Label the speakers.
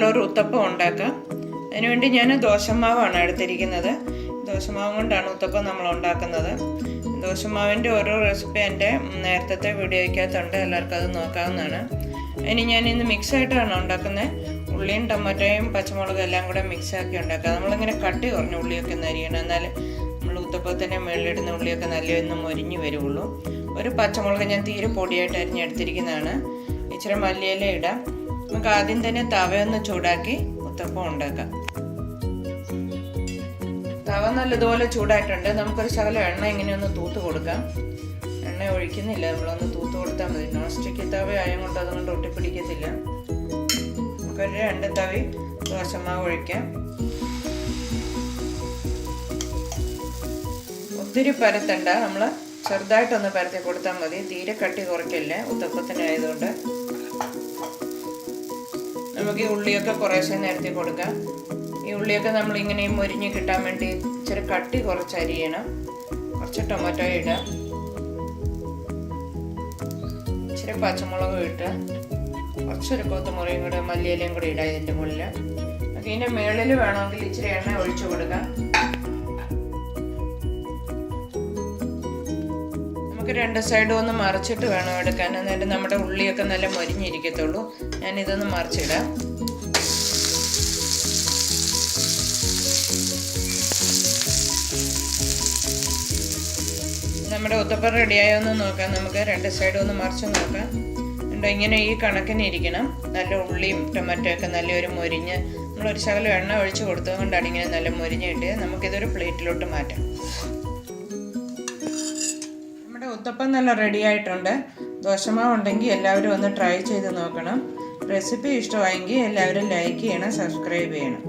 Speaker 1: നല്ലൊരു ഉത്തപ്പം ഉണ്ടാക്കാം. അതിനുവേണ്ടി ഞാൻ ദോശമാവാണ് എടുത്തിരിക്കുന്നത്. ദോശമാവ് കൊണ്ടാണ് ഉത്തപ്പം നമ്മൾ ഉണ്ടാക്കുന്നത്. ദോശമാവിൻ്റെ ഓരോ റെസിപ്പി എൻ്റെ നേരത്തെ വീഡിയോയ്ക്കകത്തുണ്ട്, എല്ലാവർക്കും അത് നോക്കാവുന്നതാണ്. ഇനി ഞാനിന്ന് മിക്സായിട്ടാണ് ഉണ്ടാക്കുന്നത്. ഉള്ളിയും ടൊമാറ്റോയും പച്ചമുളകും എല്ലാം കൂടെ മിക്സാക്കി ഉണ്ടാക്കുക. നമ്മളിങ്ങനെ കട്ടി കുറഞ്ഞ ഉള്ളിയൊക്കെ ഒന്ന് അരിയണം, എന്നാലും നമ്മൾ ഉത്തപ്പത്തിൻ്റെ മുകളിലിടുന്ന ഉള്ളിയൊക്കെ നല്ലൊന്ന് മൊരിഞ്ഞ് വരുള്ളൂ. ഒരു പച്ചമുളക് ഞാൻ തീരെ പൊടിയായിട്ട് അരിഞ്ഞെടുത്തിരിക്കുന്നതാണ്. ഇച്ചിരി മല്ലിയില ഇടാം. നമുക്ക് ആദ്യം തന്നെ തവയൊന്ന് ചൂടാക്കി ഉത്തപ്പം ഉണ്ടാക്കാം. തവ നല്ലതുപോലെ ചൂടായിട്ടുണ്ട്. നമുക്കൊരു ശകലം എണ്ണ ഇങ്ങനെയൊന്ന് തൂത്ത് കൊടുക്കാം. എണ്ണ ഒഴിക്കുന്നില്ല, നമ്മളൊന്ന് തൂത്ത് കൊടുത്താൽ മതി. നോൺ സ്റ്റിക്ക് തവ ആയതുകൊണ്ട് അതുകൊണ്ട് ഒട്ടിപ്പിടിക്കത്തില്ല. നമുക്കൊരു 2 തവി ദോശമാവ് ഒഴിക്കാം. ഒത്തിരി പരത്തണ്ട, നമ്മൾ ചെറുതായിട്ടൊന്ന് പരത്തി കൊടുത്താൽ മതി. തീരെ കട്ടി കുറയ്ക്കില്ല, ഉത്തപ്പത്തിനായതുകൊണ്ട്. നമുക്ക് ഈ ഉള്ളിയൊക്കെ കുറേശ്ശെ നിരത്തി കൊടുക്കാം. ഈ ഉള്ളിയൊക്കെ നമ്മളിങ്ങനെ മൊരിഞ്ഞ് കിട്ടാൻ വേണ്ടി ഇച്ചിരി കട്ടി കുറച്ച് അരിയണം. കുറച്ച് ടൊമാറ്റോ ഇടാം, ഇച്ചിരി പച്ചമുളകും ഇട്ട് കുറച്ചൊരു കൊത്തുമുറിയും കൂടെ മല്ലിയിലയും കൂടെ ഇടാം ഇതിൻ്റെ മുകളിൽ. നമുക്ക് ഇതിൻ്റെ മുകളിൽ വേണമെങ്കിൽ ഇച്ചിരി എണ്ണ ഒഴിച്ചു കൊടുക്കാം. നമുക്ക് 2 സൈഡും ഒന്ന് മറിച്ചിട്ട് വേണം എടുക്കാൻ, എന്നിട്ട് നമ്മുടെ ഉള്ളിയൊക്കെ നല്ല മൊരിഞ്ഞിരിക്കത്തുള്ളൂ. ഞാനിതൊന്ന് മറിച്ചിടാം. നമ്മുടെ ഉത്തപ്പം റെഡിയായോന്ന് നോക്കാം. നമുക്ക് 2 സൈഡും ഒന്ന് മറിച്ച് നോക്കാം. ഇങ്ങനെ ഈ കണക്കിന് ഇരിക്കണം. നല്ല ഉള്ളിയും ടൊമാറ്റോ ഒക്കെ നല്ലൊരു മൊരിഞ്ഞ്, നമ്മളൊരു ശകലം എണ്ണ ഒഴിച്ച് കൊടുത്തത് കൊണ്ടാണ് ഇങ്ങനെ നല്ല മൊരിഞ്ഞിട്ട്. നമുക്കിതൊരു പ്ലേറ്റിലോട്ട് മാറ്റാം. നമ്മുടെ ഉത്തപ്പം നല്ല റെഡി ആയിട്ടുണ്ട്. ദോശമാവ് ഉണ്ടെങ്കിൽ എല്ലാവരും ഒന്ന് ട്രൈ ചെയ്ത് നോക്കണം. റെസിപ്പി ഇഷ്ടമായെങ്കിൽ എല്ലാവരും ലൈക്ക് ചെയ്യണം, സബ്സ്ക്രൈബ് ചെയ്യണം.